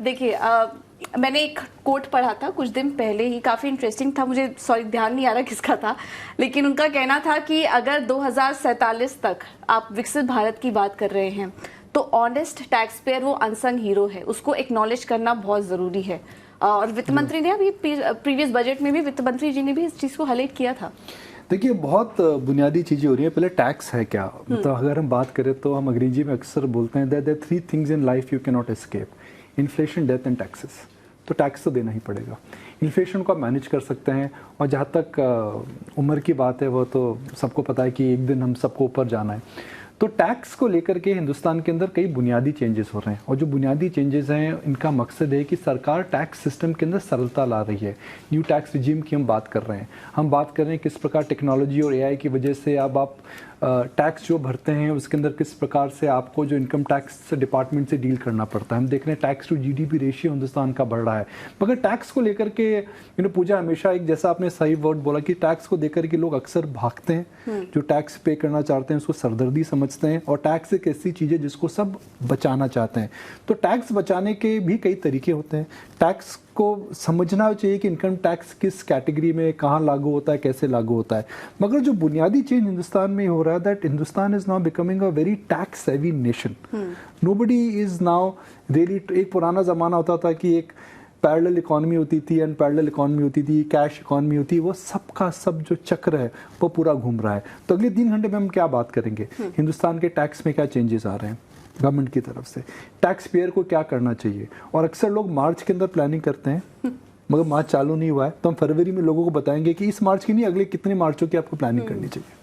देखिए मैंने एक कोट पढ़ा था कुछ दिन पहले ही, काफ़ी इंटरेस्टिंग था, मुझे सॉरी ध्यान नहीं आ रहा किसका था, लेकिन उनका कहना था कि अगर 2047 तक आप विकसित भारत की बात कर रहे हैं तो ऑनेस्ट टैक्स पेयर वो अनसंग हीरो है, उसको एक्नॉलेज करना बहुत ज़रूरी है। और वित्त मंत्री ने अभी प्रीवियस बजट में भी वित्त मंत्री जी ने भी इस चीज़ को हाईलाइट किया था। देखिए बहुत बुनियादी चीज़ें हो रही हैं। पहले टैक्स है क्या, मतलब अगर हम बात करें तो हम अंग्रेजी में अक्सर बोलते हैं that there 3 things in life you can not escape, inflation, death and taxes. तो टैक्स तो देना ही पड़ेगा। इन्फ्लेशन को आप मैनेज कर सकते हैं, और जहाँ तक उम्र की बात है वो तो सबको पता है कि एक दिन हम सबको ऊपर जाना है। तो टैक्स को लेकर के हिंदुस्तान के अंदर कई बुनियादी चेंजेस हो रहे हैं, और जो बुनियादी चेंजेस हैं इनका मकसद है कि सरकार टैक्स सिस्टम के अंदर सरलता ला रही है। न्यू टैक्स रिजीम की हम बात कर रहे हैं, हम बात कर रहे हैं किस प्रकार टेक्नोलॉजी और एआई की वजह से अब आप टैक्स जो भरते हैं उसके अंदर किस प्रकार से आपको जो इनकम टैक्स डिपार्टमेंट से डील करना पड़ता है। हम देख रहे हैं tax to GDP ratio Hindustan का बढ़ रहा है। मगर टैक्स को लेकर के पूजा हमेशा एक, जैसा आपने सही वर्ड बोला कि टैक्स को देकर के लोग अक्सर भागते हैं। जो टैक्स पे करना चाहते हैं उसको सरदर्दी समझते हैं, और टैक्स एक ऐसी चीज़ है जिसको सब बचाना चाहते हैं। तो टैक्स बचाने के भी कई तरीके होते हैं। टैक्स को समझना चाहिए कि इनकम टैक्स किस कैटेगरी में कहाँ लागू होता है, कैसे लागू होता है। मगर जो बुनियादी चेंज हिंदुस्तान में हो रहा है that Hindustan is now becoming a very tax heavy nation. Nobody is now really, एक पुराना ज़माना होता था कि एक पैरेलल इकोनॉमी होती थी, अनपैरेलल इकोनॉमी होती थी, कैश इकोनॉमी होती, वो सबका सब जो चक्र है वो पूरा घूम रहा है। तो अगले 3 घंटे में हम क्या बात करेंगे, हिंदुस्तान के टैक्स में क्या चेंजेस आ रहे हैं गवर्नमेंट की तरफ से, टैक्स पेयर को क्या करना चाहिए। और अक्सर लोग मार्च के अंदर प्लानिंग करते हैं, मगर मार्च चालू नहीं हुआ है, तो हम फरवरी में लोगों को बताएंगे कि इस मार्च की नहीं, अगले कितने मार्चों की आपको प्लानिंग करनी चाहिए।